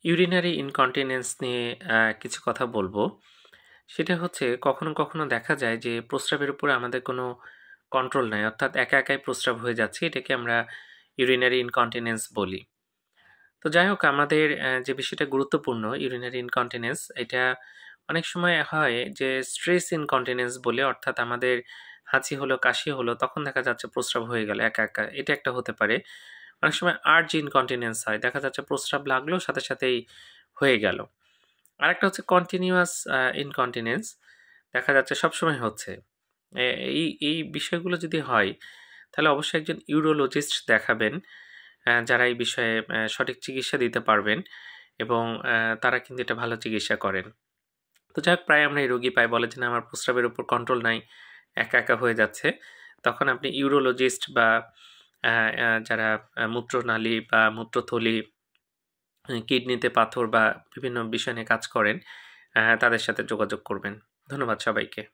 Urinary incontinence নিয়ে কিছু কথা বলবো। সেটা হচ্ছে কখনো, কখনো দেখা যায় যে প্রস্রাবের উপরে আমাদের কোনো কন্ট্রোল নাই। অর্থাৎ একা একাই প্রস্রাব হয়ে যাচ্ছে। এটাকে আমরা ইউরিনারি ইনকন্টিনেন্স বলি। তো যাই হোক আমাদের যে বিষয়টা গুরুত্বপূর্ণ ইউরিনারি ইনকন্টিনেন্স এটা অনেক সময় হয় যে স্ট্রেস ইনকন্টিনেন্স বলে অর্থাৎ আমাদের হাঁচি হলো, কাশি হলো তখন দেখা যাচ্ছে প্রস্রাব হয়ে গেল একা, একা। এটা একটা হতে পারে। অনেক সময় আর্জ ইনকন্টিনেন্স হয়। দেখা যাচ্ছে প্রস্রাব লাগলো সাথে সাথেই হয়ে গেল। আরেকটা হচ্ছে কন্টিনিউয়াস ইনকন্টিনেন্স। দেখা যাচ্ছে সবসময় হচ্ছে। এ এই বিষয়গুলো যদি হয়, তাহলে অবশ্যই একজন ইউরোলজিস্ট দেখাবেন। যারা এই বিষয়ে সঠিক চিকিৎসা দিতে পারবেন এবং তারা কিন্তু এটা ভালো চিকিৎসা করেন। তো যাই হোক প্রায় আমরা এই রোগী পাই বলে যে, "না আমার প্রস্রাবের উপর কন্ট্রোল নাই। একা, একা হয়ে যাচ্ছে।" তখন আপনি ইউরোলজিস্ট বা যারা মূত্রনালী বা মূত্রথলি, কিডনিতে পাথর বা বিভিন্ন বিষয় নিয়ে কাজ করেন, তাদের সাথে যোগাযোগ করবেন। ধন্যবাদ সবাইকে।